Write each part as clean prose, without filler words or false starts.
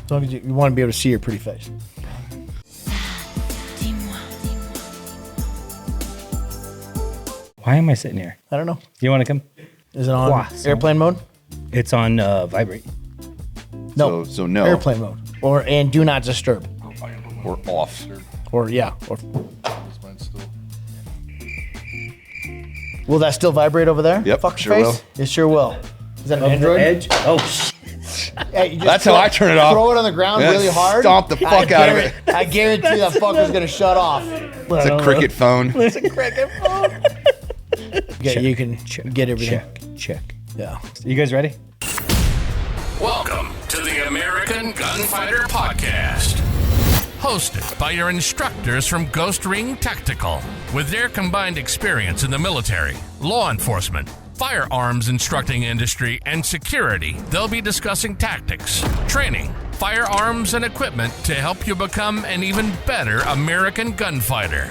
As long as you want to be able to see your pretty face. Why am I sitting here? I don't know. You want to come? Is it on airplane mode? It's on vibrate. No. So no. Airplane mode. And do not disturb. Or off. Or will that still vibrate over there? Yep, Fuck sure face? will. It sure will. Is that an Android? Edge? Oh, shit. Yeah, you just That's how I turn it off. Throw it on the ground Yeah, really hard. stomp the fuck out of it. I guarantee that fucker's gonna shut off. It's a cricket phone. It's a cricket phone. Okay, you can get everything. Check. Yeah. You guys ready? Welcome to the American Gunfighter Podcast. Hosted by your instructors from Ghost Ring Tactical. With their combined experience in the military, law enforcement, firearms instructing industry, and security, they'll be discussing tactics, training, firearms, and equipment to help you become an even better American gunfighter.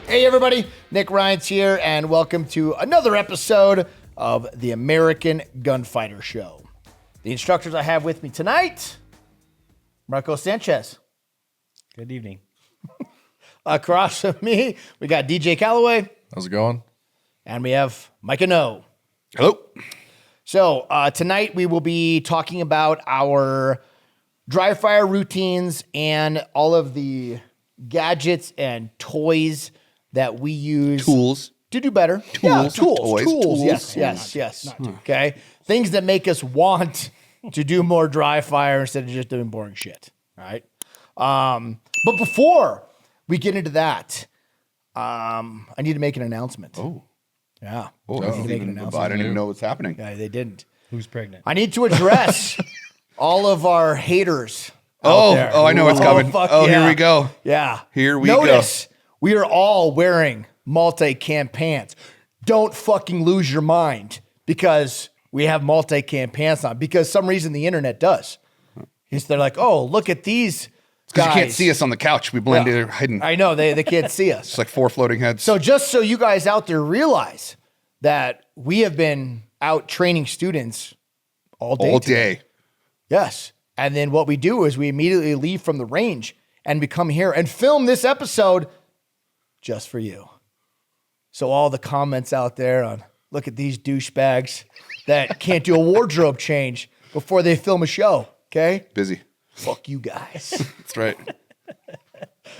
Hey everybody, Nick Ryan's here, and welcome to another episode of the American Gunfighter Show. The instructors I have with me tonight, Marco Sanchez. Good evening. Across from me, we got DJ Calloway. How's it going? And we have Micah No. Hello. So tonight we will be talking about our Dryfire routines and all of the gadgets and toys that we use. Tools. To do better. Tools, Yeah, not tools. toys. Tools. Tools. Yes. Okay. Things that make us want to do more dry fire instead of just doing boring shit. All right. But before we get into that, I need to make an announcement. Oh. Yeah. Oh, I need to make an announcement. I didn't even know what's happening. Yeah, they didn't. Who's pregnant? I need to address all of our haters. Oh, there. I know what's coming. Fuck Oh, yeah. here we go. Yeah. Here we Notice, we are all wearing multi-cam pants. Don't fucking lose your mind because we have multi-cam pants on, because some reason the internet does. They're like, oh, look at these Because guys. you can't see us on the couch. We blend Yeah. in hidden. I know, they can't see us. It's like four floating heads. So just so you guys out there realize that we have been out training students all day. all today. day. Yes. And then what we do is we immediately leave from the range and we come here and film this episode just for you. So all the comments out there on, look at these douchebags that can't do a wardrobe change before they film a show. Okay. Busy. Fuck you guys. That's right.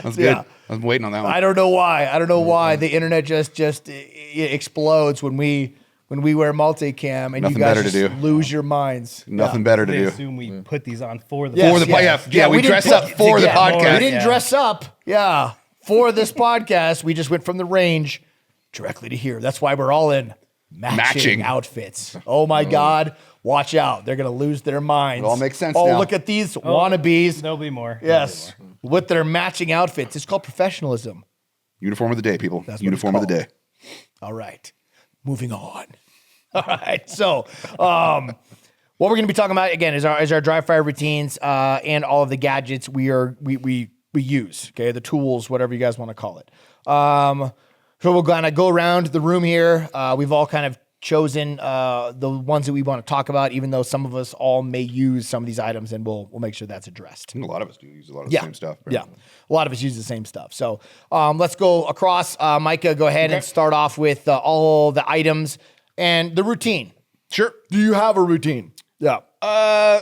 That's Yeah. good. I was waiting on that one. I don't know why. I don't know why the internet just it explodes when we wear multicam and Nothing you guys better to just do. lose your minds. Nothing better to They do. assume we put these on for the Yes, For the yes. yeah, we didn't dress put- up for the yeah, podcast. We didn't Yeah. dress up, for this podcast. We just went from the range directly to here. That's why we're all in matching outfits. Oh my God. Watch out. They're going to lose their minds. It all makes sense Oh, now. look at these wannabes. There'll be more. Yes. With their matching outfits. It's called professionalism. Uniform of the day, people. That's what Uniform it's of the day. All right. Moving on. All right. So, what we're going to be talking about again is our dry fire routines and all of the gadgets we use. Okay, the tools, whatever you guys want to call it. So we're going to go around the room here. We've all kind of chosen the ones that we want to talk about, even though some of us all may use some of these items, and we'll make sure that's addressed. I think a lot of us do use a lot of the same stuff. Yeah, a lot of us use the same stuff. So let's go across. Micah, go ahead and start off with all the items and the routine. Sure. Do you have a routine? Yeah. I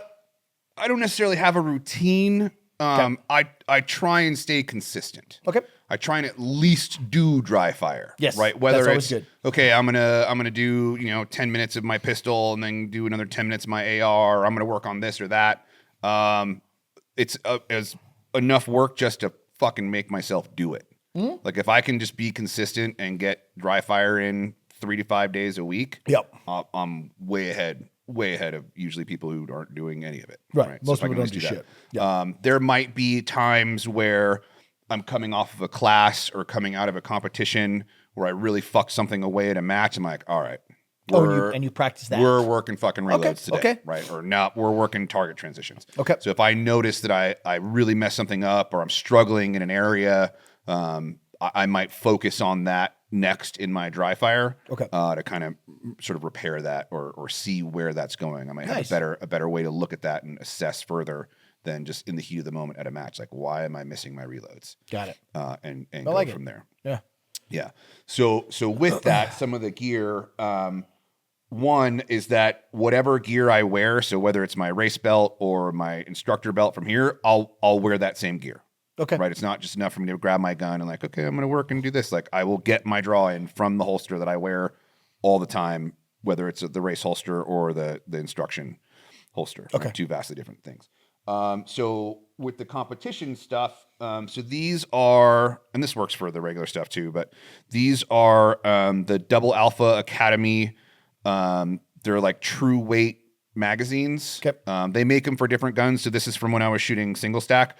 don't necessarily have a routine. I try and stay consistent. Okay. I try and at least do dry fire. Yes, Right. Whether that's always it's good. okay, I'm gonna do 10 minutes of my pistol and then do another 10 minutes of my AR. Or I'm gonna work on this or that. It's as enough work just to fucking make myself do it. Mm-hmm. Like if I can just be consistent and get dry fire in 3 to 5 days a week. Yep. I'm way ahead of usually people who aren't doing any of it. Right. Most if I people can don't at do least shit. that. There might be times where I'm coming off of a class or coming out of a competition where I really fucked something away at a match. I'm like, all right. And you practice that. We're working fucking reloads today. Okay. Right. Or not, we're working target transitions. Okay. So if I notice that I really messed something up or I'm struggling in an area, I might focus on that next in my Dryfire. Okay. To kind of sort of repair that or see where that's going. I might have Nice. a better way to look at that and assess further than just in the heat of the moment at a match. Like, why am I missing my reloads? Got it. And I go like from there. Yeah. Yeah. So with that, some of the gear, one is that whatever gear I wear, so whether it's my race belt or my instructor belt from here, I'll wear that same gear. Okay. Right. It's not just enough for me to grab my gun and like, okay, I'm going to work and do this. Like, I will get my draw in from the holster that I wear all the time, whether it's the race holster or the instruction holster. Okay. Two vastly different things. So with the competition stuff, so these are, and this works for the regular stuff too, but these are the Double Alpha Academy. They're like true weight magazines. Okay. They make them for different guns. So this is from when I was shooting single stack.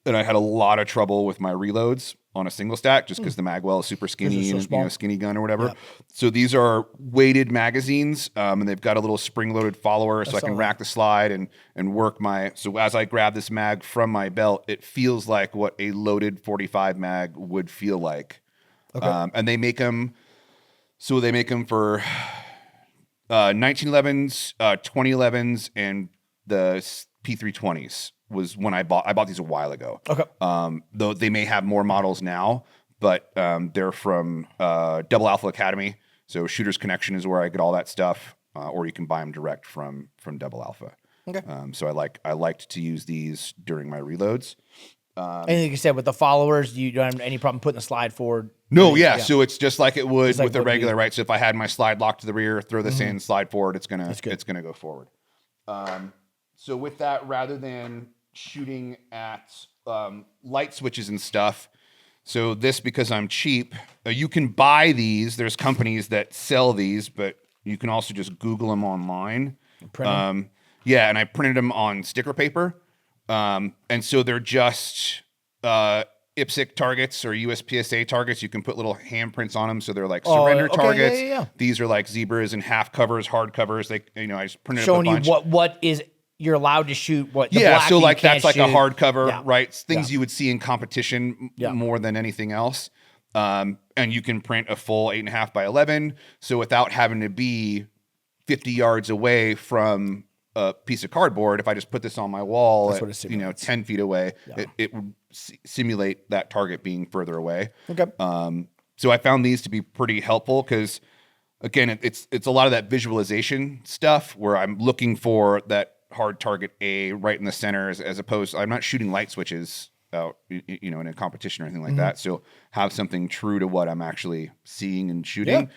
And I had a lot of trouble with my reloads on a single stack just because the magwell is super skinny so and small. skinny gun or whatever. Yeah. So these are weighted magazines, and they've got a little spring-loaded follower, so I can rack the slide and work my. So as I grab this mag from my belt, it feels like what a loaded 45 mag would feel like. Okay. And they make them. So they make them for 1911s, 2011s, and the P320s. Was when I bought these a while ago. Okay. Though they may have more models now, but they're from Double Alpha Academy. So Shooter's Connection is where I get all that stuff, or you can buy them direct from Double Alpha. Okay. So I liked to use these during my reloads. And like you said, with the followers, you don't have any problem putting the slide forward. No, yeah. So it's just like it would Just like with the would be- regular, right? So if I had my slide locked to the rear, throw this in, slide forward, it's gonna go forward. So with that, rather than shooting at light switches and stuff, so this, because I'm cheap, you can buy these. There's companies that sell these, but you can also just Google them online. Print 'em? Yeah, and I printed them on sticker paper. And so they're just IPSC targets or USPSA targets. You can put little handprints on them, so they're like surrender okay, targets. yeah. These are like zebras and half covers, hard covers. They, I just printed Showing up a you bunch. what is you're allowed to shoot. What the Yeah, black so you like can't that's like a shoot. hard cover, Yeah. right? It's things Yeah. you would see in competition Yeah. more than anything else. And you can print a full 8.5 by 11. So without having to be 50 yards away from a piece of cardboard, if I just put this on my wall, That's at, what it simulates. 10 feet away, it would simulate that target being further away. Okay. So I found these to be pretty helpful because, again, it's a lot of that visualization stuff where I'm looking for that hard target A right in the center, as opposed, I'm not shooting light switches out, in a competition or anything like that. So have something true to what I'm actually seeing and shooting.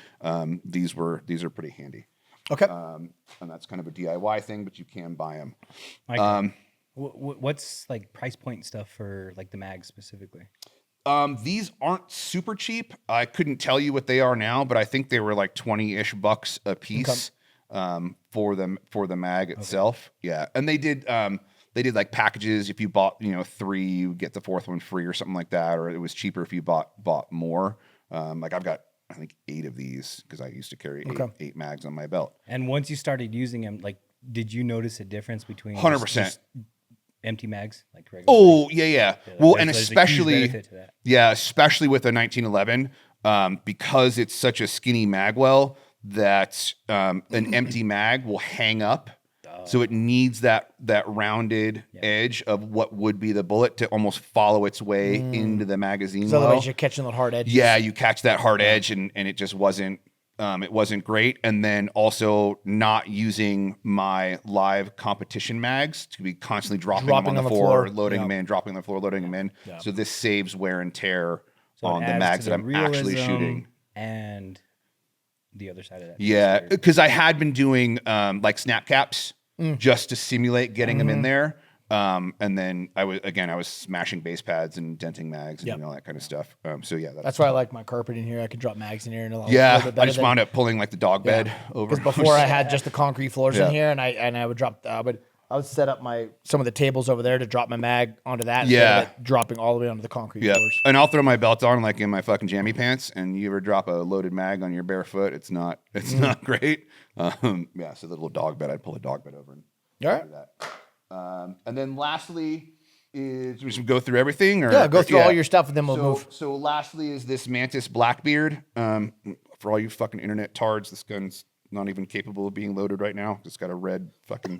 These are pretty handy. Okay. And that's kind of a DIY thing, but you can buy them. Micah, what's like price point stuff for like the mags specifically? These aren't super cheap. I couldn't tell you what they are now, but I think they were like 20-ish bucks a piece. For the mag itself. Yeah. And they did like packages. If you bought, 3, you get the 4th one free or something like that. Or it was cheaper if you bought more. Like I've got, I think 8 of these because I used to carry 8 mags on my belt. And once you started using them, like, did you notice a difference between 100%. just empty mags, like regular? Oh, yeah. Well, and there's a huge especially, benefit to that. especially with a 1911, because it's such a skinny magwell that an empty mag will hang up. So it needs that rounded edge of what would be the bullet to almost follow its way into the magazine. So otherwise you're catching the hard edges. Yeah, you catch that hard edge, and it just wasn't great. And then also not using my live competition mags to be constantly dropping them on the floor, loading them in, dropping them on the floor, loading them in. Yeah. So this saves wear and tear So it on the adds mags to that I'm actually realism shooting. and the other side of that. Yeah, because I had been doing like snap caps just to simulate getting them in there. And then I was smashing base pads and denting mags and all that kind of stuff. So yeah, That's why I like my carpet in here. I could drop mags in here and a little yeah. bit better I just than- wound up pulling like the dog bed over. Because before I had just the concrete floors Yeah. in here, and I would drop, but I would set up some of the tables over there to drop my mag onto that. Instead Yeah. of it dropping all the way onto the concrete Yeah, floors. and I'll throw my belt on like in my fucking jammy pants, and you ever drop a loaded mag on your bare foot, it's not great. So the little dog bed, I'd pull a dog bed over and All right. do that. And then lastly, is we should go through everything, or Yeah, go through all your stuff and then we'll move. So lastly is this Mantis Blackbeard. For all you fucking internet tards, this gun's not even capable of being loaded right now. It's got a red fucking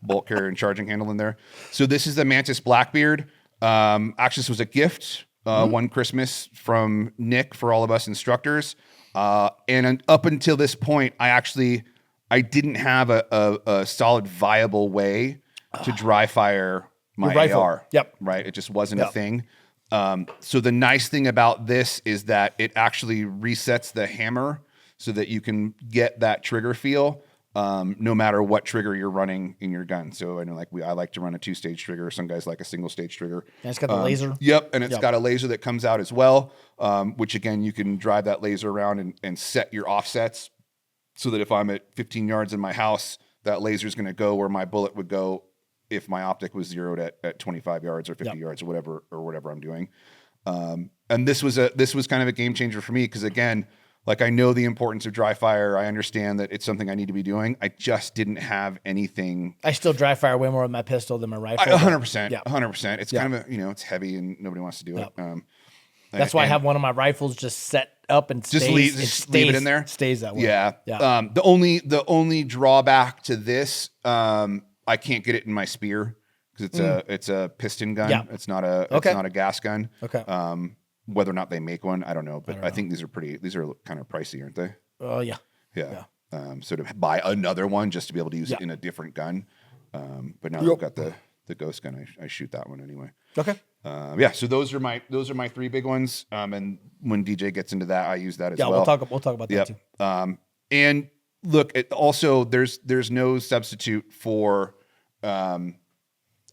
bolt carrier and charging handle in there. So this is the Mantis Blackbeard. Actually, this was a gift one Christmas from Nick for all of us instructors. And up until this point, I didn't have a solid, viable way to dry fire my rifle. AR. Yep. Right. It just wasn't a thing. So the nice thing about this is that it actually resets the hammer so that you can get that trigger feel no matter what trigger you're running in your gun. So I know I like to run a 2-stage trigger. Some guys like a single-stage trigger. And it's got the laser. Yep. And it's got a laser that comes out as well, which again, you can drive that laser around and set your offsets so that if I'm at 15 yards in my house, that laser is going to go where my bullet would go if my optic was zeroed at 25 yards or 50 yards or whatever I'm doing. And this was kind of a game changer for me because again, I know the importance of dry fire. I understand that it's something I need to be doing. I just didn't have anything. I still dry fire way more with my pistol than my rifle. 100%. Yeah. 100%. It's kind of it's heavy and nobody wants to do it. That's why I have one of my rifles just set up and just stays, leave it in there. Stays that way. Yeah. Yeah. The only drawback to this, I can't get it in my spear because it's a piston gun. Yeah. It's not a gas gun. Okay. Whether or not they make one, I don't know, but I think these are kind of pricey, aren't they? Oh yeah. Yeah. So to buy another one just to be able to use it in a different gun. But now I've got the ghost gun. I shoot that one anyway. Okay. So those are my 3 big ones. And when DJ gets into that, I use that as well. Yeah, we'll talk about that too. And look, also there's no substitute for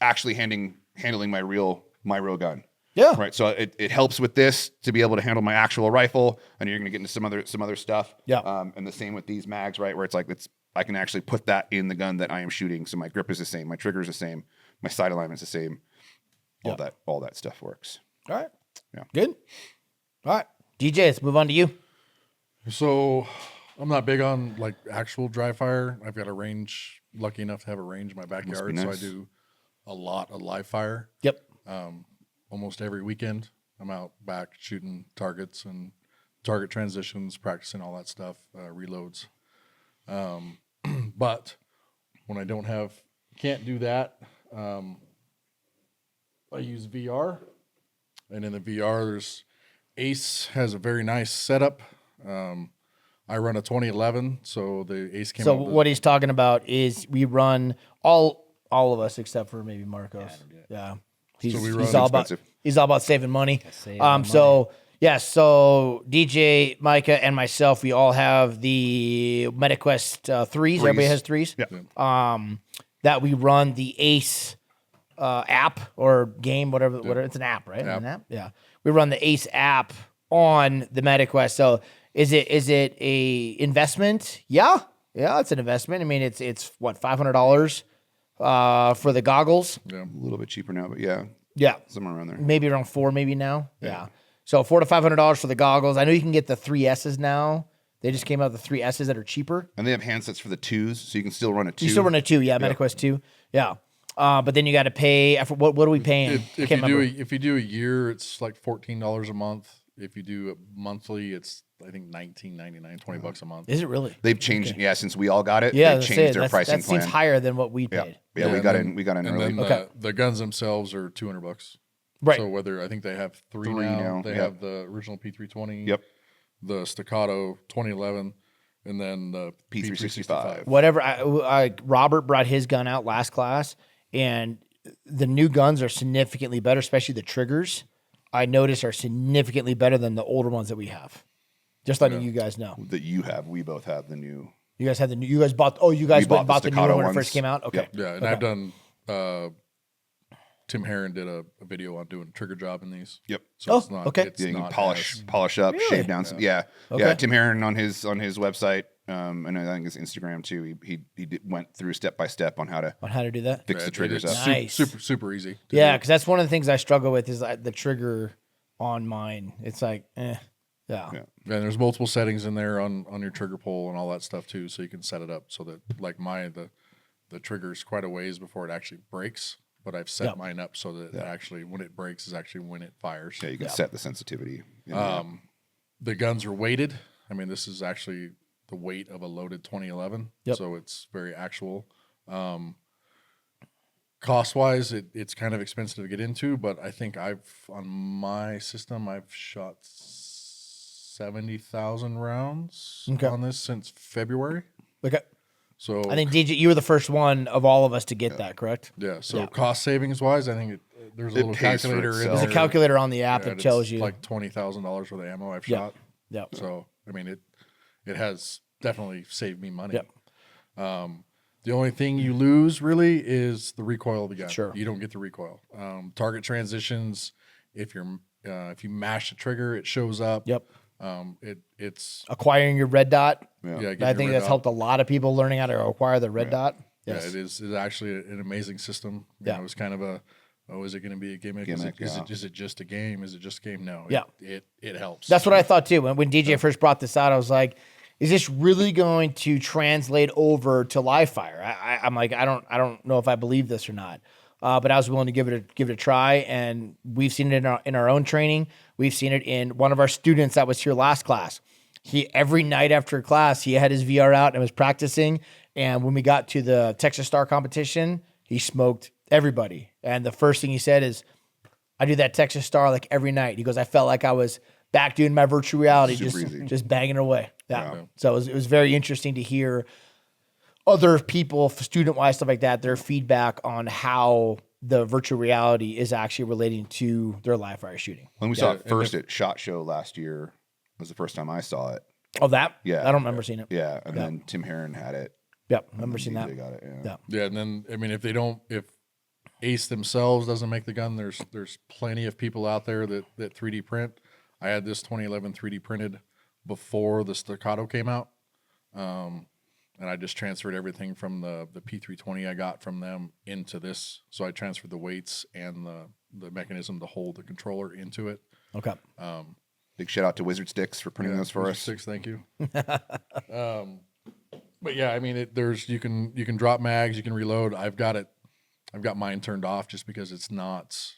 actually handling my real gun. Yeah. Right. So it helps with this to be able to handle my actual rifle. I know you're going to get into some other stuff. Yeah. And the same with these mags, right? Where I can actually put that in the gun that I am shooting. So my grip is the same, my trigger is the same, my sight alignment is the same. All that stuff works. All right. Yeah. Good. All right. DJ, let's move on to you. So I'm not big on actual dry fire. I've got a range, lucky enough to have a range in my backyard. Nice. So I do a lot of live fire. Yep. Almost every weekend I'm out back shooting targets and target transitions, practicing all that stuff, reloads. But when I can't do that, I use VR, and in the VR, Ace has a very nice setup. I run a 2011, so the Ace came out. So what he's talking about is we run all of us except for maybe Marcos. Yeah. He's all about saving money. So DJ, Micah, and myself, we all have the MetaQuest 3s. Everybody has 3s. Yeah. That we run the Ace app or game, whatever. It's an app, right? An app. Yeah. We run the Ace app on the MetaQuest. So is it a investment? Yeah, it's an investment. I mean, it's what, $500 for the goggles. Yeah, a little bit cheaper now, but somewhere around there. Maybe around $4, maybe now. Yeah. So $400 to $500 for the goggles. I know you can get the 3Ss now. They just came out with the 3Ss that are cheaper. And they have handsets for the 2s, so you can still run a 2. You still run a 2, MetaQuest 2. Yeah. But then you got to pay. What are we paying? If you do a year, it's like $14 a month. If you do it monthly, it's I think $19.99, $20 a month. Is it really? They've changed, since we all got it. Yeah, they've changed their pricing that seems higher than what we paid. Yeah, we got in early. And then the guns themselves are $200. Right. So I think they have three now. They have the original P320. Yep. The Staccato 2011, and then the P365. Whatever. Robert brought his gun out last class, and the new guns are significantly better, especially the triggers. I noticed are significantly better than the older ones that we have. Just letting you guys know that you have. We both have the new. You guys had the new. You guys bought. Oh, you guys went and bought the new one when it first came out. Okay. Yep. Yeah, and I've done. Tim Herron did a video on doing trigger job in these. Yep. So it's not. Okay. It's You can not polish up, shave down. Yeah. Okay. Tim Herron on his website, and I think his Instagram too. He went through step by step on how to do that. fix the triggers up. Nice. Super easy. Yeah, because that's one of the things I struggle with is the trigger on mine. It's like, Yeah. And there's multiple settings in there on your trigger pull and all that stuff too, so you can set it up so that like the trigger's quite a ways before it actually breaks, but I've set mine up so that it actually, when it breaks, is actually when it fires. Yeah, you can set the sensitivity. The guns are weighted. I mean, this is actually the weight of a loaded 2011, so it's very actual. Cost-wise, it's kind of expensive to get into, but I think on my system, I've shot 70,000 rounds on this since February. Okay. So I think DJ, you were the first one of all of us to get that, correct? Yeah. So cost savings wise, I think there's a little calculator in there. There's a calculator on the app that tells you like $20,000 worth of ammo I've shot. Yeah. So I mean, it has definitely saved me money. Yep. The only thing you lose really is the recoil of the gun. Sure. You don't get the recoil. Target transitions, if you mash the trigger, it shows up. Yep. It's acquiring your red dot. Yeah. I think that's helped a lot of people learning how to acquire the red dot. Yes. Yeah, it's actually an amazing system. You know, it's kind of is it going to be a gimmick? Is it just a game? Is it just a game? No. Yeah. It helps. That's what I thought too. When DJ first brought this out, I was like, is this really going to translate over to live fire? I'm like, I don't know if I believe this or not. But I was willing to give it a try, and we've seen it in our own training. We've seen it in one of our students that was here last class. Every night after class, he had his VR out and was practicing. And when we got to the Texas Star competition, he smoked everybody. And the first thing he said is, I do that Texas Star like every night. He goes, I felt like I was back doing my virtual reality, just banging away. Yeah. So it was very interesting to hear other people, student-wise, stuff like that, their feedback on how the virtual reality is actually relating to their live fire shooting. When we saw it first at SHOT Show last year, was the first time I saw it. Oh, that? Yeah. I don't remember seeing it. Yeah, and then Tim Heron had it. Yep, I remember seeing that. They got it, Yeah, and then, I mean, if Ace themselves doesn't make the gun, there's plenty of people out there that 3D print. I had this 2011 3D printed before the Staccato came out. And I just transferred everything from the P320 I got from them into this. So I transferred the weights and the mechanism to hold the controller into it. Okay. Big shout out to Wizard Sticks for printing those for Wizard us. Sticks, thank you. But yeah, I mean, you can drop mags, you can reload. I've got mine turned off just because it's not.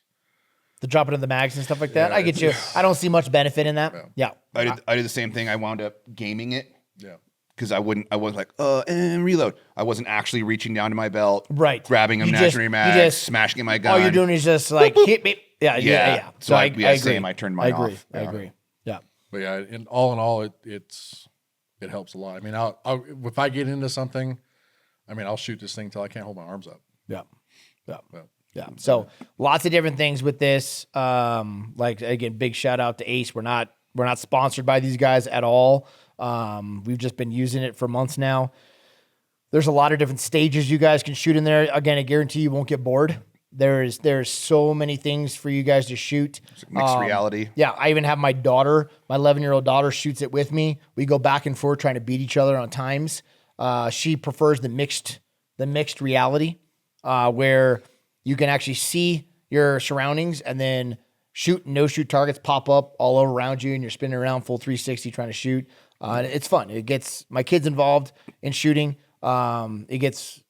The dropping of the mags and stuff like that. I get you. I don't see much benefit in that. Yeah. I did the same thing. I wound up gaming it. Yeah. Because I was like, and reload. I wasn't actually reaching down to my belt, right? Grabbing a imaginary mag, smashing in my gun. All you're doing is just like hit me. Yeah. So I agree. I turned mine off. I agree. Yeah. But yeah, in all, it helps a lot. I mean, I'll if I get into something, I mean, I'll shoot this thing till I can't hold my arms up. Yeah. So lots of different things with this. Like again, big shout out to Ace. We're not sponsored by these guys at all. We've just been using it for months now. There's a lot of different stages you guys can shoot in there. Again, I guarantee you won't get bored. There's so many things for you guys to shoot. Mixed reality. Yeah, I even have my daughter, my 11-year-old daughter shoots it with me. We go back and forth trying to beat each other on times. She prefers the mixed reality, where you can actually see your surroundings and then shoot and no-shoot targets pop up all over around you, and you're spinning around full 360 trying to shoot. It's fun. It gets my kids involved in shooting. It gets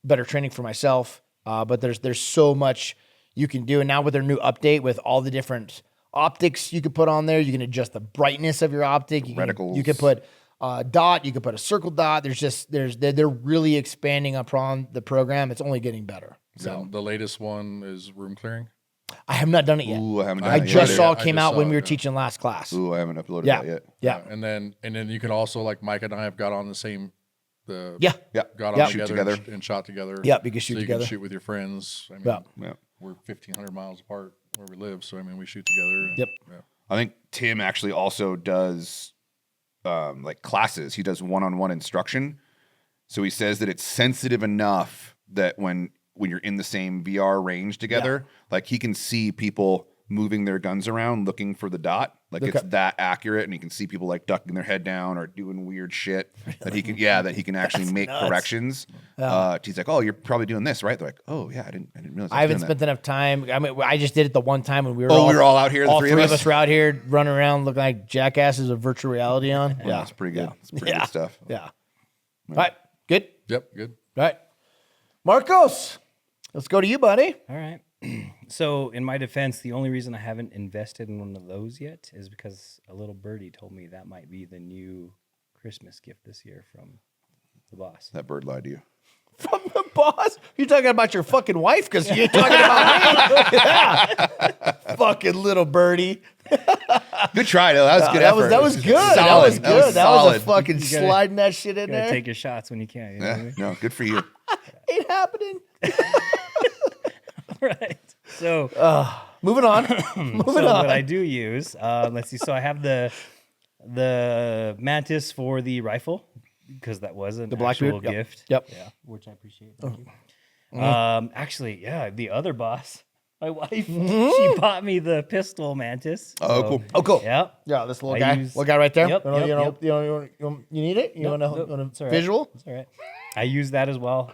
better training for myself. But there's so much you can do. And now with their new update, with all the different optics you can put on there, you can adjust the brightness of your optic. You can put a dot. You can put a circle dot. They're really expanding upon the program. It's only getting better. So the latest one is room clearing. I have not done it yet. Ooh, I haven't done I it just yet. saw it came out when we were teaching last class. Ooh, I haven't uploaded that yet. Yeah. And then you can also, like Micah and I have got on the same. Got on together and shot together. Yeah, you can shoot together. You can shoot with your friends. I mean, we're 1,500 miles apart where we live, so I mean, we shoot together. Yep. I think Tim actually also does like classes. He does one-on-one instruction. So he says that it's sensitive enough that when you're in the same VR range together, like he can see people moving their guns around looking for the dot. Like it's that accurate, and he can see people like ducking their head down or doing weird shit that he can actually make corrections. He's like, "Oh, you're probably doing this, right?" They're like, "Oh yeah, I didn't realize." I haven't spent enough time. I mean, I just did it the one time when we were we were all out here. All three of us were out here running around looking like jackasses with virtual reality on. Yeah, it's pretty good. It's pretty good stuff. Yeah. All right. Good. Yep. Good. All right. Marcos. Let's go to you, buddy. All right. So, in my defense, the only reason I haven't invested in one of those yet is because a little birdie told me that might be the new Christmas gift this year from the boss. That bird lied to you. From the boss? You're talking about your fucking wife because you're talking about me. Yeah. Fucking little birdie. Good try, though. That was good effort. That was good. Solid. That was good. That was solid. a fucking gotta- sliding that shit in You gotta there. take your shots when you can. You know what I Yeah, mean? no, good for you. Ain't happening. Right. So, Moving on. Moving on. what I do use, let's see. So I have the Mantis for the rifle because that was an Blackbeard? actual Yep. gift. Yep. Yeah, which I appreciate. Thank you. Actually, yeah, the other boss, my wife, she bought me the pistol Mantis. Oh, So, cool. Oh, cool. Yep. Yeah, this little I guy. use- Little guy right there. Yep, You know, yep, you need it? You Nope, want nope, a it's all right. visual? It's all right. I use that as well.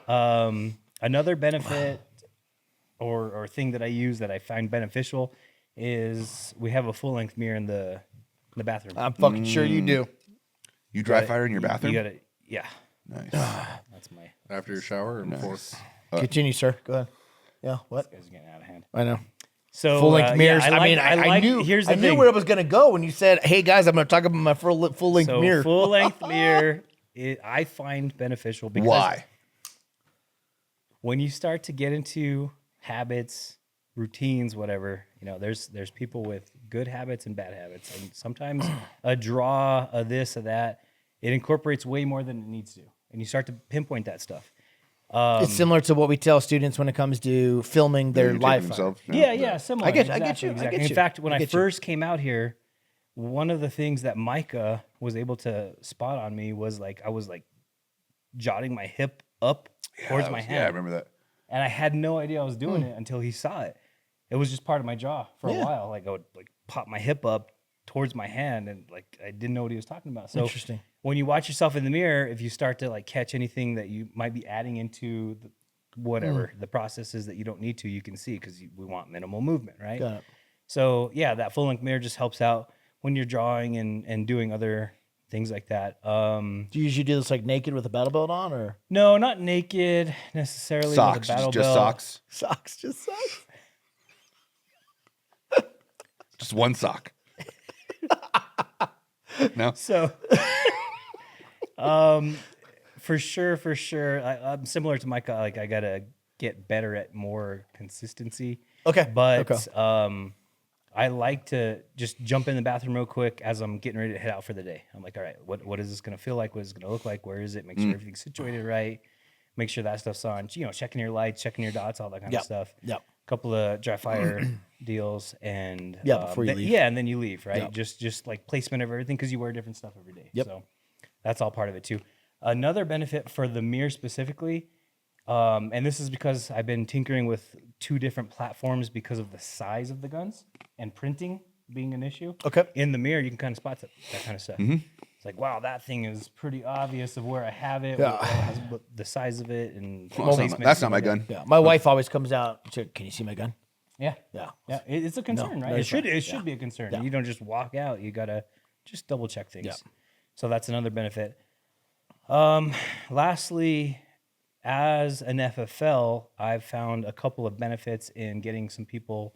Another benefit or thing that I use that I find beneficial is we have a full length mirror in the bathroom. I'm fucking sure you do. You dry fire in your bathroom? You gotta, yeah. Nice. That's my. After your shower and before. Nice. Continue, sir. Go ahead. Yeah, what? Guys are getting out of hand. I know. So Full length mirrors. Yeah, I knew. Here's the I knew thing. where it was gonna go when you said, "Hey guys, I'm gonna talk about my full length So mirror." full length mirror, I find beneficial because Why? when you start to get into habits, routines, whatever, there's people with good habits and bad habits, and sometimes a draw, a this, a that, it incorporates way more than it needs to, and you start to pinpoint that stuff. It's similar to what we tell students when it comes to filming their Videotaping live. themselves? Yeah, similar. I get you. Exactly. In fact, when I first came out here, one of the things that Micah was able to spot on me was like I was like jotting my hip up towards my hand. Yeah, I remember that. And I had no idea I was doing it until he saw it. It was just part of my jaw for a while. Like I would like pop my hip up towards my hand, and like I didn't know what he was talking about. So Interesting. when you watch yourself in the mirror, if you start to like catch anything that you might be adding into the processes that you don't need to, you can see because we want minimal movement, right? Got it. So yeah, that full length mirror just helps out when you're drawing and doing other things like that. Do you usually do this like naked with a battle belt on, or No, not naked necessarily. Socks. With a battle Just belt. socks. socks? Just socks. Just one sock. No? So, for sure, I'm similar to Micah. Like I gotta get better at more consistency. Okay. But Okay. I like to just jump in the bathroom real quick as I'm getting ready to head out for the day. I'm like, all right, what is this gonna feel like? What is it gonna look like? Where is it? Make sure everything's situated right. Make sure that stuff's on. Checking your lights, checking your dots, all that kind of stuff. Yep. Couple of Dryfire deals and before you leave. Yeah, and then you leave, right? Yep. Just like placement of everything because you wear different stuff every day. Yep. So that's all part of it too. Another benefit for the mirror specifically, and this is because I've been tinkering with 2 different platforms because of the size of the guns and printing being an issue. Okay. In the mirror, you can kind of spot that kind of stuff. It's like, wow, that thing is pretty obvious of where I have it, Yeah. what it has, the size of it, and Well, placement that's not and my all that. gun. Yeah. My wife always comes out. She, can you see my gun? Yeah. Yeah. Yeah, it's a concern, right? that It is should right. it should be a concern. Yeah. You don't just walk out. You gotta just double check things. Yeah. So that's another benefit. Lastly, as an FFL, I've found a couple of benefits in getting some people,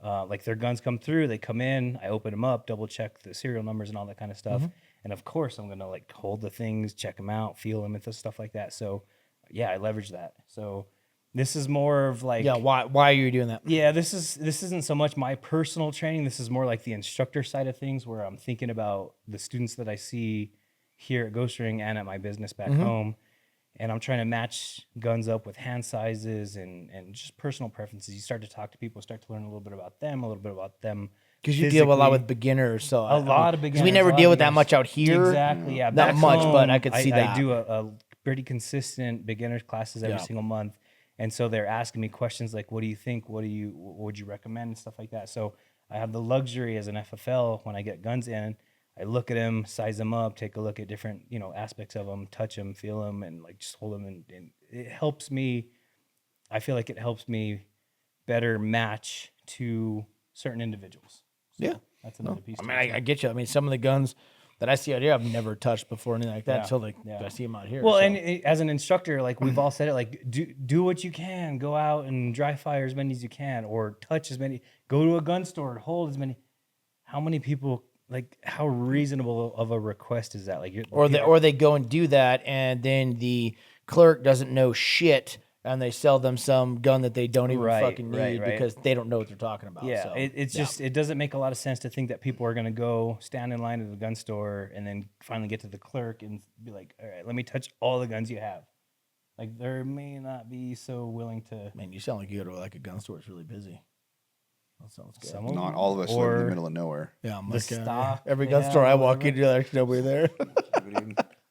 like their guns come through, they come in, I open them up, double check the serial numbers and all that kind of stuff. And of course, I'm gonna like hold the things, check them out, feel them, and stuff like that. So yeah, I leverage that. So this is more of like Yeah. Why are you doing that? yeah, this isn't so much my personal training. This is more like the instructor side of things, where I'm thinking about the students that I see here at Ghost Ring and at my business back home, and I'm trying to match guns up with hand sizes and just personal preferences. You start to talk to people, start to learn a little bit about them. Because you deal a lot physically. with beginners, so A lot of 'cause beginners. we never a lot deal of with that beginners. much out here. Exactly. Yeah, Not back much, but I home, could see that. I do a pretty consistent beginners classes every Yeah. single month, and so they're asking me questions like, "What do you think? What would you recommend?" and stuff like that. So I have the luxury as an FFL when I get guns in, I look at them, size them up, take a look at different aspects of them, touch them, feel them, and like just hold them, and it helps me. I feel like it helps me better match to certain individuals. So Yeah. that's another piece. I to mean, it. I get you. I mean, some of the guns that I see out here, I've never touched before, anything like that. Yeah. Until Yeah. I see them out here. Well, so. and as an instructor, like we've all said it, like do what you can, go out and dry fire as many as you can, or touch as many, go to a gun store and hold as many. How many people, like, how reasonable of a request is that? Like, or they go and do that, and then the clerk doesn't know shit, and they sell them some gun that they don't even fucking need because they don't know what they're talking about. Yeah, so, it's just, it doesn't make a lot of sense to think that people are going to go stand in line at the gun store and then finally get to the clerk and be like, all right, let me touch all the guns you have. Like, there may not be so willing to. Man, you sound like you go to like a gun store. It's really busy. That sounds good. Some of Not them, all of us live in or the middle of nowhere. Yeah, I'm the like stock every they gun have store I or walk whatever. into, there's nobody there.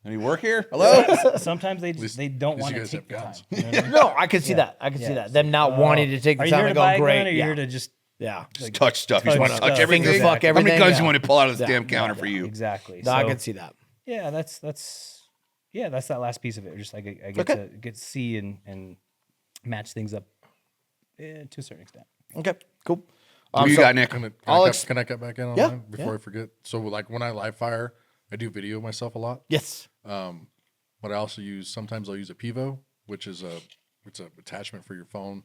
Any work here? Hello? Sometimes they don't least want you to guys take have the guns. time. You know what I mean? No, I can see Yeah. that. I can see Yeah. that. Them not wanting to take the Are you time here to to go, buy a great. gun, or yeah. you're here to just yeah. Just touch stuff. You just want to Touch touch stuff. everything? Finger fuck How many everything, guns yeah. you want to pull out of this Yeah. damn counter for you? exactly? No, I So, can see that. yeah, that's that last piece of it. Just like I get Okay. to see and match things up to a certain extent. Okay, cool. What do you so- got, Nick? Can I'll I cut back in on Yeah, that before I forget? So like when I live fire, I do video myself a lot. Yes. But I also sometimes I'll use a Pivo, which is it's an attachment for your phone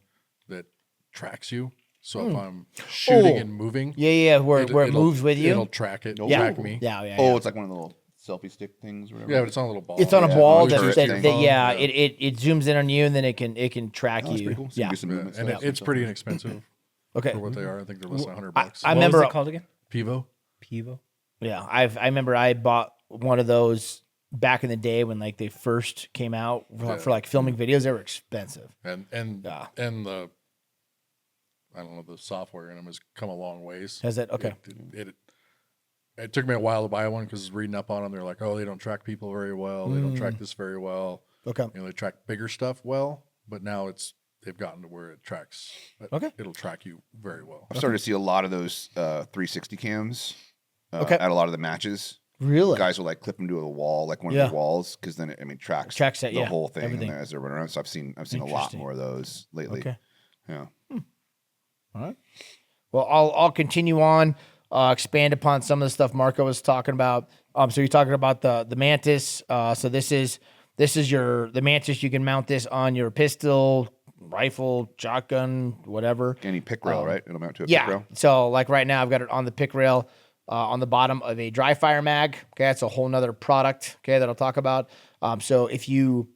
that tracks you. So if I'm shooting Oh. and moving, Yeah, where it it'll- moves with you. It'll track it, yeah. track me. Yeah. Oh, it's like one of the little selfie stick things or whatever. Yeah, but it's on a little ball. It's on a Yeah, ball on that, the that, turret that, thing. yeah, it zooms in on you and then it can track Oh, that's you. pretty cool. So you Yeah. can do some Yeah, movement and stuff. it's pretty inexpensive Okay. for what they are. I think they're less than $100. I What remember. was it called again? Pivo. Pivo. Yeah, I remember I bought one of those back in the day when like they first came out for like filming videos. They were expensive. And Yeah. and the I don't know, the software in them has come a long ways. Has it? Okay. It took me a while to buy one because reading up on them, they're like, oh, they don't track people very well. They don't track this very well. Okay. You know, they track bigger stuff well, but now they've gotten to where it tracks. Okay. It'll track you very well. I'm starting to see a lot of those 360 cams Okay. at a lot of the matches. Really? Guys will like clip them to a wall, like one Yeah. of the walls, because then it tracks Tracks it, the yeah, whole thing everything. as they're running around. So I've seen a lot Interesting. more of those lately. Okay. Yeah. All right. Well, I'll continue on, expand upon some of the stuff Marco was talking about. So you're talking about the Mantis. So this is the Mantis. You can mount this on your pistol, rifle, shotgun, whatever. Any pick rail, right? It'll mount to a Yeah. pick rail. So like right now, I've got it on the pick rail on the bottom of a Dryfire mag. Okay, that's a whole nother product. Okay, that I'll talk about. So if you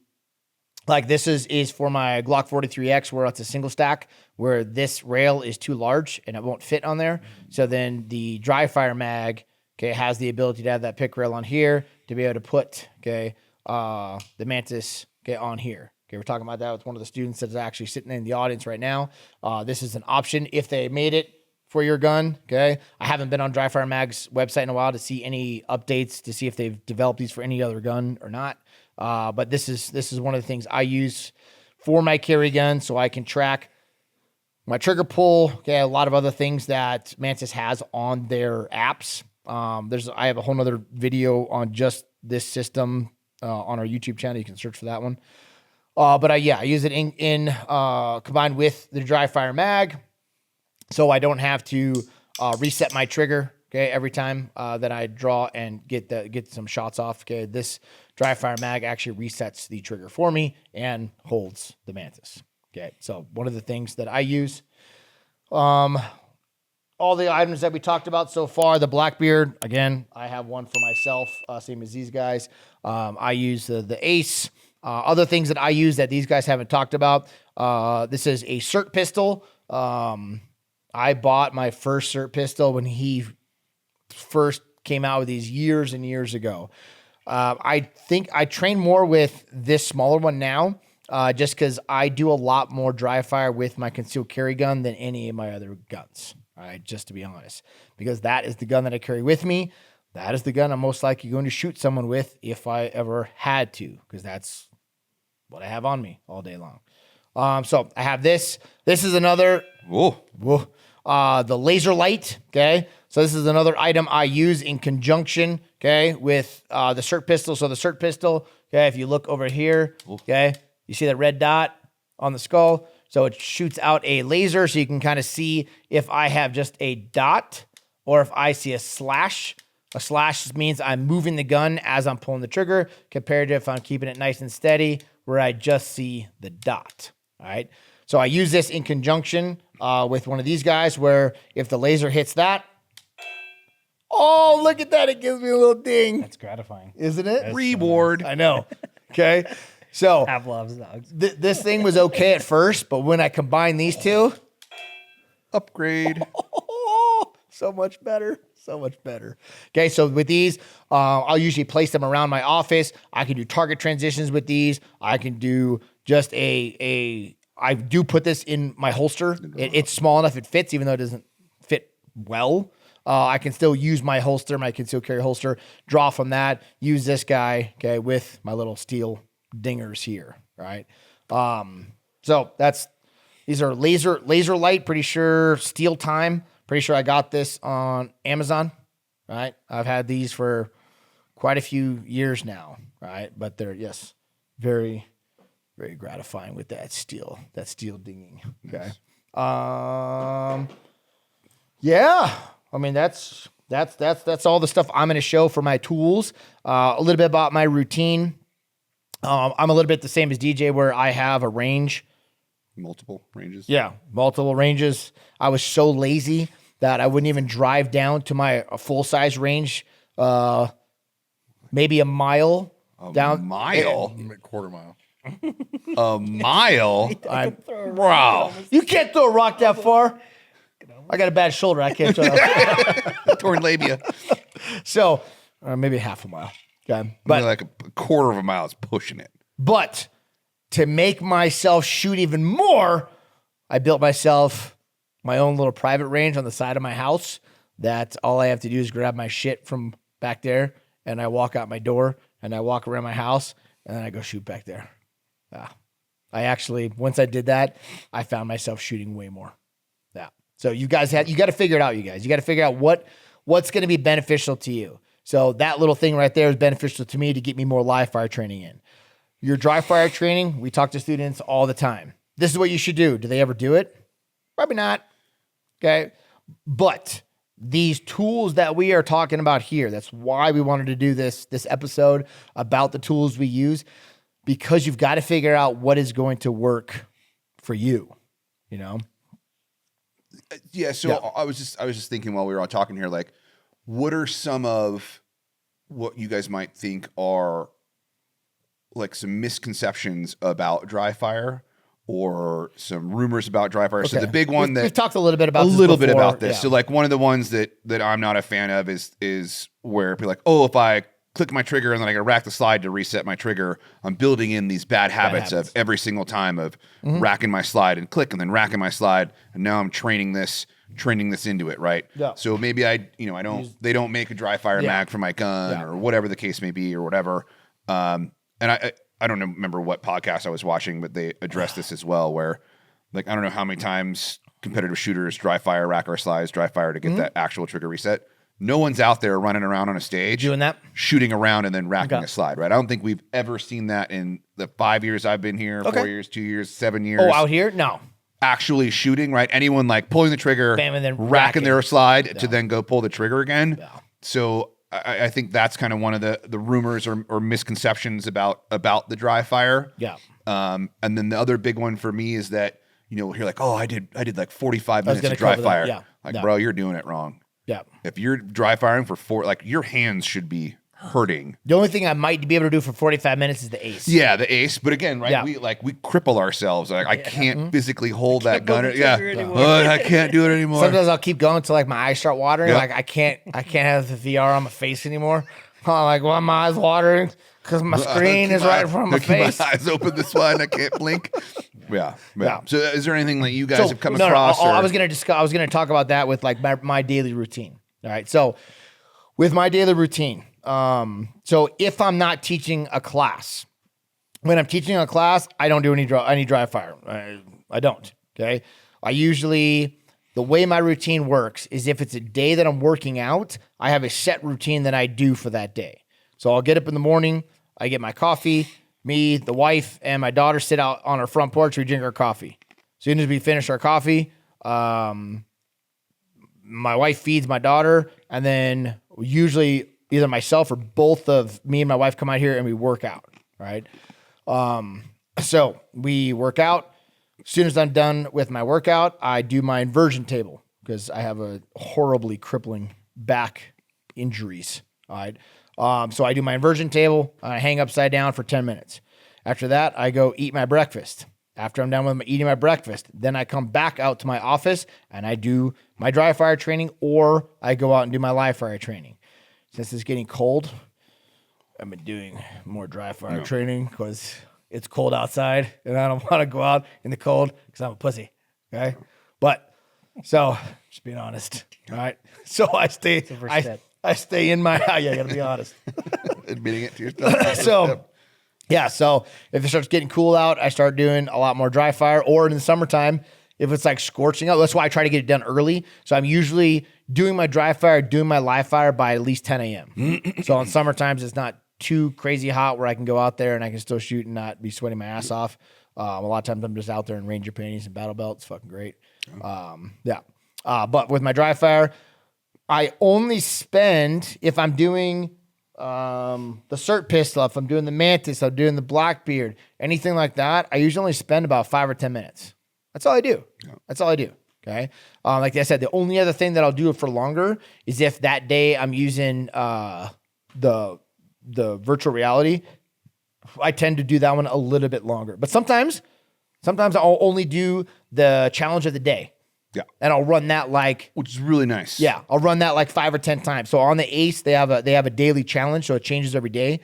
like, this is for my Glock 43X, where it's a single stack, where this rail is too large and it won't fit on there. So then the Dryfire mag, okay, has the ability to have that pick rail on here to be able to put the Mantis on here. Okay, we're talking about that with one of the students that's actually sitting in the audience right now. This is an option if they made it for your gun. Okay, I haven't been on Dryfire Mag's website in a while to see any updates to see if they've developed these for any other gun or not. But this is one of the things I use for my carry gun, so I can track my trigger pull. Okay, a lot of other things that Mantis has on their apps. I have a whole nother video on just this system on our YouTube channel. You can search for that one. But I use it in combined with the Dryfire mag, so I don't have to reset my trigger. Okay, every time that I draw and get some shots off. Okay, this Dryfire mag actually resets the trigger for me and holds the Mantis. Okay, so one of the things that I use. All the items that we talked about so far, the Blackbeard, again, I have one for myself, same as these guys. I use the Ace. Other things that I use that these guys haven't talked about. This is a SIRT pistol. I bought my first SIRT pistol when he first came out with these years and years ago. I think I train more with this smaller one now, just because I do a lot more dry fire with my concealed carry gun than any of my other guns. All right, just to be honest, because that is the gun that I carry with me. That is the gun I'm most likely going to shoot someone with if I ever had to, because that's what I have on me all day long. So I have this. This is another. Whoa. The laser light. Okay, so this is another item I use in conjunction. Okay, with the SIRT pistol. So the SIRT pistol. Okay, if you look over here. Okay, you see that red dot on the skull. So it shoots out a laser, so you can kind of see if I have just a dot or if I see a slash A slash means I'm moving the gun as I'm pulling the trigger, compared to if I'm keeping it nice and steady, where I just see the dot. All right. So I use this in conjunction with one of these guys, where if the laser hits that, oh, look at that. It gives me a little ding. That's gratifying. Isn't it? That's Reward. I know. Okay. So Pavlov's dogs. this thing was okay at first, but when I combine these two, Upgrade. so much better. So much better. Okay, so with these, I'll usually place them around my office. I can do target transitions with these. I can do just I do put this in my holster. It's small enough it fits, even though it doesn't fit well. I can still use my holster, my concealed carry holster, draw from that, use this guy, okay, with my little steel dingers here, right? So these are laser light, pretty sure steel time. Pretty sure I got this on Amazon, right? I've had these for quite a few years now, right? But they're, yes, very, very gratifying with that steel dinging, okay? Yeah, I mean, that's all the stuff I'm going to show for my tools. A little bit about my routine. I'm a little bit the same as DJ, where I have a range. Multiple ranges. Yeah, multiple ranges. I was so lazy that I wouldn't even drive down to my full-size range, maybe a mile down. Mile? Quarter mile. A mile? Wow. You can't throw a rock that far. I got a bad shoulder. I can't throw it. Torn labia. So, maybe half a mile. Okay. But like a quarter of a mile is pushing it. But to make myself shoot even more, I built myself my own little private range on the side of my house. That all I have to do is grab my shit from back there, and I walk out my door, and I walk around my house, and then I go shoot back there. I actually, once I did that, I found myself shooting way more. Yeah. So you got to figure it out, you guys. You got to figure out what's going to be beneficial to you. So that little thing right there is beneficial to me to get me more live fire training in. Your dry fire training, we talk to students all the time. This is what you should do. Do they ever do it? Probably not. Okay. But these tools that we are talking about here, that's why we wanted to do this episode about the tools we use, because you've got to figure out what is going to work for you, you know? Yeah. So Yeah. I was just thinking while we were all talking here, like, what are some of what you guys might think are like some misconceptions about dry fire, or some rumors about dry fire? So the big one we've talked a little bit about this. Yeah. So like one of the ones that I'm not a fan of is where people are like, oh, if I click my trigger and then I got to rack the slide to reset my trigger, I'm building in these bad habits of every single time of racking my slide and click and then racking my slide, and now I'm training this into it, right? Yeah. So maybe they don't make a dry fire mag for my gun or whatever the case may be or whatever. And I don't remember what podcast I was watching, but they addressed this as well, where like, I don't know how many times competitive shooters dry fire, rack our slides, dry fire to get that actual trigger reset. No one's out there running around on a stage doing that, shooting around and then racking a slide, right? I don't think we've ever seen that in the 5 years I've been here, 4 years, 2 years, 7 years. Oh, out here? No. Actually shooting, right? Anyone like pulling the trigger, bam, and then racking their slide to then go pull the trigger again. Yeah. So I think that's kind of one of the rumors or misconceptions about the dry fire. Yeah. And then the other big one for me is that, you're like, oh, I did like 45 minutes of dry fire. Yeah. Like, bro, you're doing it wrong. Yeah. If you're dry firing for your hands should be hurting. The only thing I might be able to do for 45 minutes is the ace. Yeah, the ace. But again, right, we cripple ourselves. Like, I can't physically hold that gun. I can't do it anymore. Sometimes I'll keep going until like my eyes start watering. Like I can't have the VR on my face anymore. I'm like, well, my eyes watering because my screen is right in front of my face. My eyes open this way and I can't blink. Yeah. So is there anything that you guys have come across? I was going to talk about that with like my daily routine. All right. So with my daily routine, so if I'm not teaching a class, when I'm teaching a class, I don't do any dry fire. I don't. Okay. The way my routine works is if it's a day that I'm working out, I have a set routine that I do for that day. So I'll get up in the morning, I get my coffee, me, the wife, and my daughter sit out on our front porch, we drink our coffee. As soon as we finish our coffee, my wife feeds my daughter, and then usually either myself or both of me and my wife come out here and we work out, right? So we work out. As soon as I'm done with my workout, I do my inversion table because I have a horribly crippling back injuries. All right. So I do my inversion table. I hang upside down for 10 minutes. After that, I go eat my breakfast. After I'm done with eating my breakfast, then I come back out to my office and I do my dry fire training, or I go out and do my live fire training. Since it's getting cold, I've been doing more dry fire training because it's cold outside and I don't want to go out in the cold because I'm a pussy. Okay. But so just being honest. All right. So I stay in my, yeah, you gotta be honest. Admitting it to yourself. So yeah. So if it starts getting cool out, I start doing a lot more dry fire, or in the summertime, if it's like scorching out, that's why I try to get it done early. So I'm usually doing my dry fire, doing my live fire by at least 10 a.m. So on summer times, it's not too crazy hot where I can go out there and I can still shoot and not be sweating my ass off. A lot of times I'm just out there in Ranger panties and battle belts. Fucking great. Yeah. But with my dry fire, I only spend, if I'm doing the SIRT pistol, if I'm doing the Mantis, I'm doing the Blackbeard, anything like that, I usually only spend about 5 or 10 minutes. That's all I do. That's all I do. Okay. Like I said, the only other thing that I'll do it for longer is if that day I'm using the virtual reality. I tend to do that one a little bit longer. But sometimes I'll only do the challenge of the day. Yeah. And I'll run that which is really nice. Yeah, I'll run that like 5 or 10 times. So on the Ace, they have a daily challenge, so it changes every day.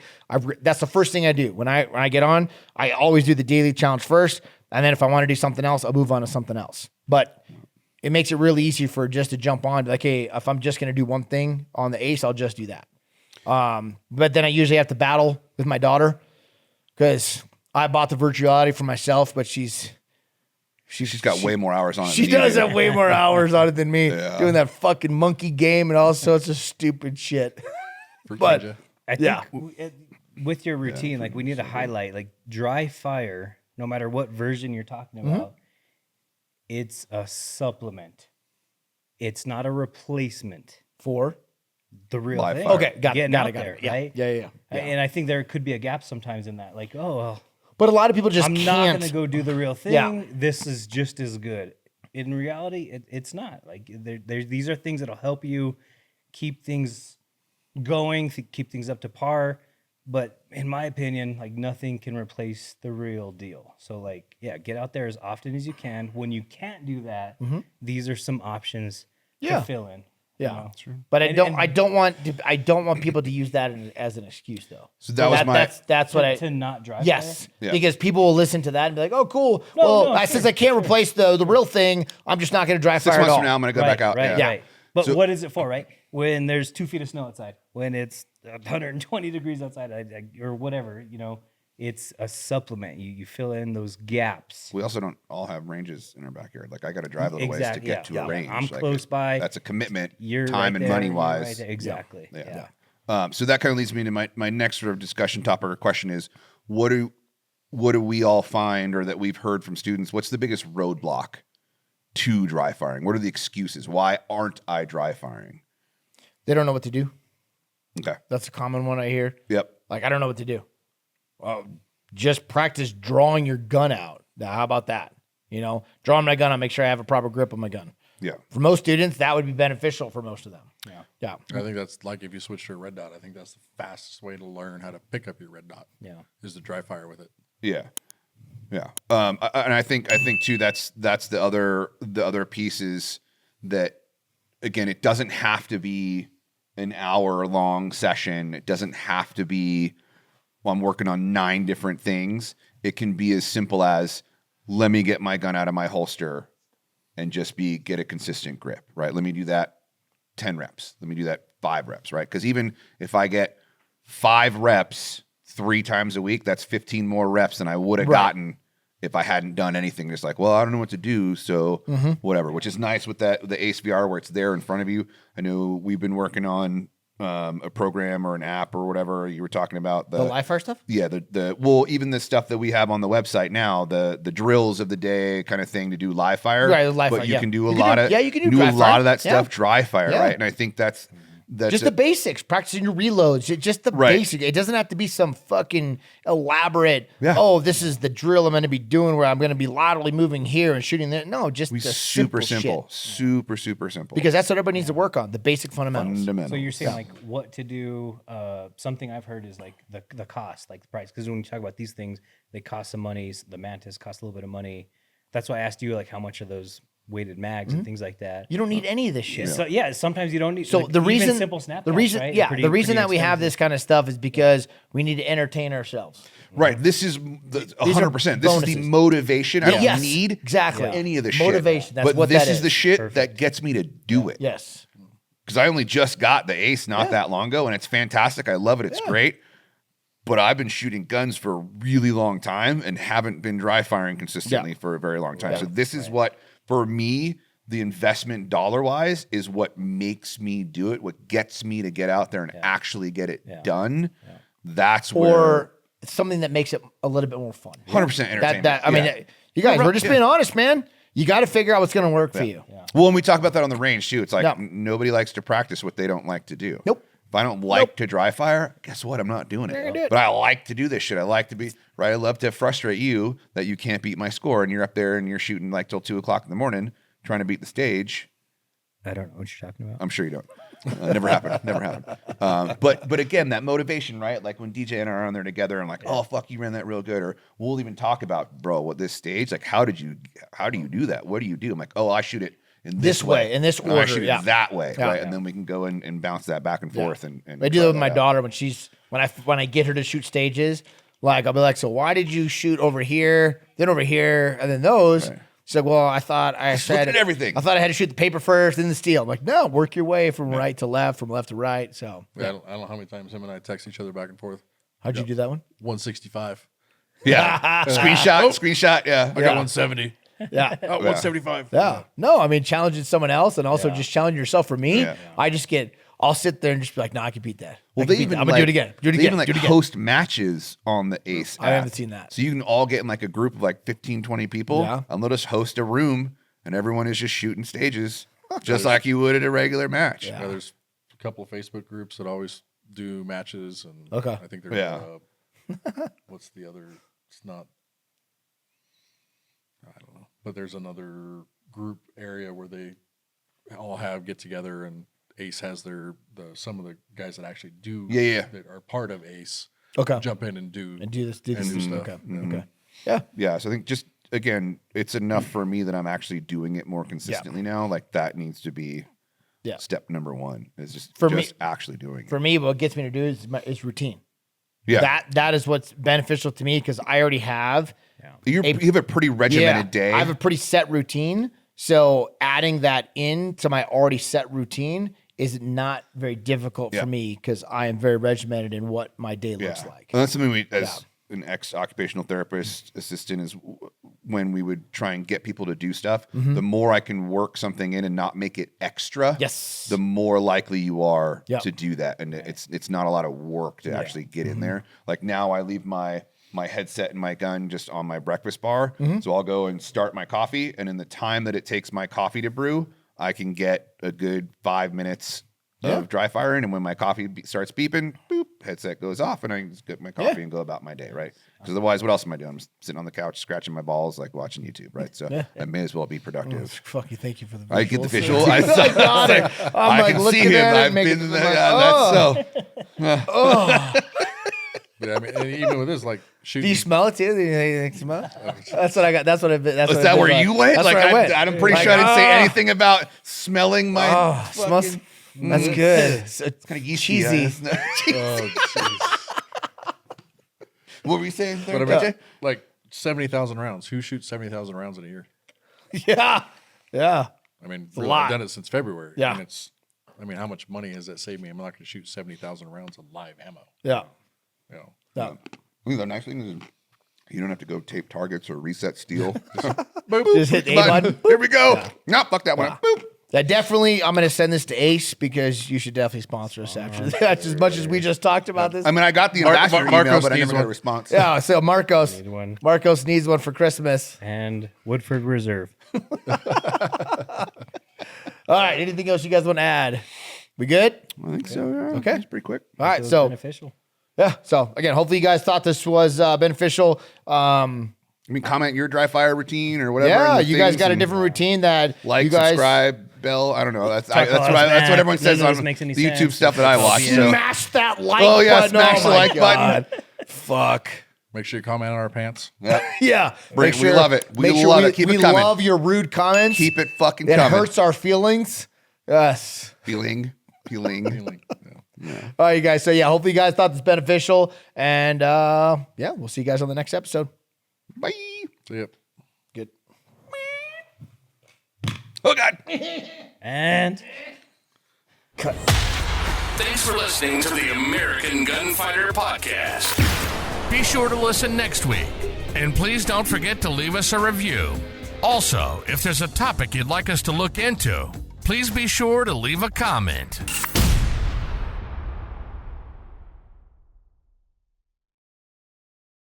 That's the first thing I do when I get on. I always do the daily challenge first, and then if I want to do something else, I'll move on to something else. But it makes it really easy for just to jump on. Like, hey, if I'm just going to do one thing on the Ace, I'll just do that. But then I usually have to battle with my daughter because I bought the virtual reality for myself, but she's got way more hours on it. She does have way more hours on it than me, doing that fucking monkey game and all sorts of stupid shit. But I think with your routine, like we need to highlight like dry fire, no matter what version you're talking about, it's a supplement. It's not a replacement for the real Live thing. fire. Okay, got it. Right? Yeah. And I think there could be a gap sometimes in that. Like, oh, well, But a lot of people just I'm can't. not going to go do the real thing. Yeah. This is just as good. In reality, it's not. Like these are things that'll help you keep things going, keep things up to par. But in my opinion, like nothing can replace the real deal. So like, yeah, get out there as often as you can. When you can't do that, these are some options to fill in. Yeah, you know? true. But I don't want people to use that as an excuse though. So that's what to not drive. Yes, Yeah. because people will listen to that and be like, "Oh, cool. Since I can't replace the real thing, I'm just not going to drive 6 fire at months all." from now, I'm going to go back out. Right. But So- what is it for, right? When there's 2 feet of snow outside, when it's 120 degrees outside, or whatever, you know, it's a supplement. You fill in those gaps. We also don't all have ranges in our backyard. Like I got to drive a little ways to get to a range. I'm Like, close by. That's a commitment, You're time right and there, money you're wise. right there. Exactly. Yeah. So that kind of leads me to my next sort of discussion topic or question is, what do we all find, or that we've heard from students? What's the biggest roadblock to dry firing? What are the excuses? Why aren't I dry firing? They don't know what to do. Okay. That's a common one I hear. Yep. Like, I don't know what to do. Well, just practice drawing your gun out. Now, how about that? You know, drawing my gun out, make sure I have a proper grip on my gun. Yeah. For most students, that would be beneficial for most of them. Yeah. I think that's like if you switch to a red dot, I think that's the fastest way to learn how to pick up your red dot. Yeah. Is to dry fire with it. Yeah. Yeah. And I think too, that's the other pieces that, again, it doesn't have to be an hour-long session. It doesn't have to be, well, I'm working on 9 different things. It can be as simple as, let me get my gun out of my holster and just get a consistent grip, right? Let me do that 10 reps. Let me do that 5 reps, right? Because even if I get 5 reps 3 times a week, that's 15 more reps than I would have gotten if I hadn't done anything. Just like, well, I don't know what to do, so whatever. Which is nice with the Ace VR where it's there in front of you. I know we've been working on a program or an app or whatever you were talking about. The live fire stuff? Yeah, well, even the stuff that we have on the website now, the drills of the day kind of thing to do live fire. Right, live but fire, you yeah. can do a You lot can of do- yeah, you can do dry a lot fire. of that stuff Yeah. dry fire, Yeah. right? And I think that's Just the basics, practicing your reloads, just the basic. It doesn't have to be some fucking elaborate, oh, this is the drill I'm going to be doing where I'm going to be laterally moving here and shooting there. No, just the super simple. Super simple. Because that's what everybody needs to work on, the basic fundamentals. So you're saying like what to do, something I've heard is like the cost, like the price. Because when you talk about these things, they cost some money. The Mantis costs a little bit of money. That's why I asked you like how much are those weighted mags and things like that. You don't need any of this shit. So sometimes you don't need. So like, the reason, simple snap the reason, right? the reason that we have this kind of stuff is because we need to entertain ourselves. Right. This is 100%. This is the motivation. I don't need exactly any of the motivation. shit. That's but what this that is the shit that gets me to do it. Yes. Because I only just got the Ace not that long ago, and it's fantastic. I love it. It's great. But I've been shooting guns for a really long time and haven't been dry firing consistently for a very long time. So this is what, for me, the investment dollar-wise is what makes me do it, what gets me to get out there and actually get it done. That's where... something that makes it a little bit more fun. 100% entertainment. I mean, you guys, we're just being honest, man. You got to figure out what's going to work for you. Yeah. Well, when we talk about that on the range too, it's like nobody likes to practice what they don't like to do. Nope. If I don't like to dry fire, guess what? I'm not doing it. But I like to do this shit. I like to be right. I love to frustrate you that you can't beat my score and you're up there and you're shooting like till 2:00 in the morning trying to beat the stage. I don't know what you're talking about. I'm sure you don't. Never happened. Never happened. But again, that motivation, right? Like when DJ and I are on there together and like, oh fuck, you ran that real good. Or we'll even talk about, bro, what this stage, like how do you do that? What do you do? I'm like, oh, I shoot it in this way, in this order. I shoot it that way, right? And then we can go and bounce that back and forth. And I do that with my daughter when I get her to shoot stages. Like I'll be like, so why did you shoot over here, then over here, and then those? Right. She's like, well, I thought I had everything. I thought I had to shoot the paper first, then the steel. I'm like, no, work your way from right to left, from left to right. So I don't know how many times him and I text each other back and forth. How'd you do that one? 165. Yeah. Screenshot. Yeah. I got 170. Yeah. 175. Yeah. No, I mean, challenging someone else and also just challenge yourself. For me, I'll sit there and just be like, no, I can beat that. Well, I'm gonna do it again. They even host matches on the Ace app. I haven't seen that. So you can all get in like a group of like 15, 20 people and let us host a room and everyone is just shooting stages just like you would at a regular match. Yeah, there's a couple of Facebook groups that always do matches and I think there's what's the other? It's not, I don't know, but there's another group area where they all get together and Ace has some of the guys that actually do that are part of Ace jump in and do this stuff. Okay. Yeah. So I think just again, it's enough for me that I'm actually doing it more consistently now. Like that needs to be step number one. Is just actually doing it. For me, what gets me to do is routine. Yeah. That is what's beneficial to me because I already have. You have a pretty regimented day. I have a pretty set routine. So adding that in to my already set routine is not very difficult for me because I am very regimented in what my day looks like. And that's something we, as an ex-occupational therapist assistant, is when we would try and get people to do stuff, the more I can work something in and not make it extra, the more likely you are to do that. And it's not a lot of work to actually get in there. Like now I leave my headset and my gun just on my breakfast bar. So I'll go and start my coffee. And in the time that it takes my coffee to brew, I can get a good 5 minutes of dry firing. And when my coffee starts beeping, boop, headset goes off and I just get my coffee and go about my day, right? Because otherwise, what else am I doing? I'm sitting on the couch, scratching my balls, like watching YouTube, right? So I may as well be productive. Fuck you, thank you for the visuals. I get the visual. I can see him. I've been in that. That's so. Yeah, I mean, and even with this, like shooting. Do you smell it too? Do you smell? That's what I got. That's what I've been. Is that where you went? That's like where I went. I'm pretty sure I didn't say anything about smelling my. Smells. That's good. It's kind of cheesy. Oh, what were you saying? But I mean, like 70,000 rounds. Who shoots 70,000 rounds in a year? Yeah. I mean, really, lot. I've done it since February. Yeah. And how much money has that saved me? I'm not going to shoot 70,000 rounds of live ammo. Yeah. You know. Yeah. I think the nice thing is you don't have to go tape targets or reset steel. Just hit the A button. Here we go. Yeah. No, fuck that one. Boop. That definitely, I'm going to send this to Ace because you should definitely sponsor us after that. As much as we just talked about this. I mean, I got the ambassador email, but I never got a response. Yeah, so Marcos needs one for Christmas. And Woodford Reserve. All right, anything else you guys want to add? We good? I think so. Yeah. Okay. It's pretty quick. All right. It was So beneficial. yeah. So again, hopefully you guys thought this was beneficial. I mean, comment your dry fire routine or whatever. Yeah, in the you guys things got a and different routine that like, you guys subscribe, bell. I don't know. That's Talk about that's what everyone that. says None of on this makes the any YouTube sense. stuff that I watch. So. smash that like Oh, yeah, button. smash the my like button. God. Fuck. Make sure you comment on our pants. Yeah. Yeah. We love it. We make sure love it. Keep we it coming. love your rude comments. Keep it fucking it coming. hurts our feelings. Yes. Feeling. Feeling, yeah. All right, you guys. So yeah, hopefully you guys thought this beneficial. And yeah, we'll see you guys on the next episode. Bye. See ya. Good. Oh, God. And Cut. Thanks for listening to the American Gunfighter Podcast. Be sure to listen next week. And please don't forget to leave us a review. Also, if there's a topic you'd like us to look into, please be sure to leave a comment.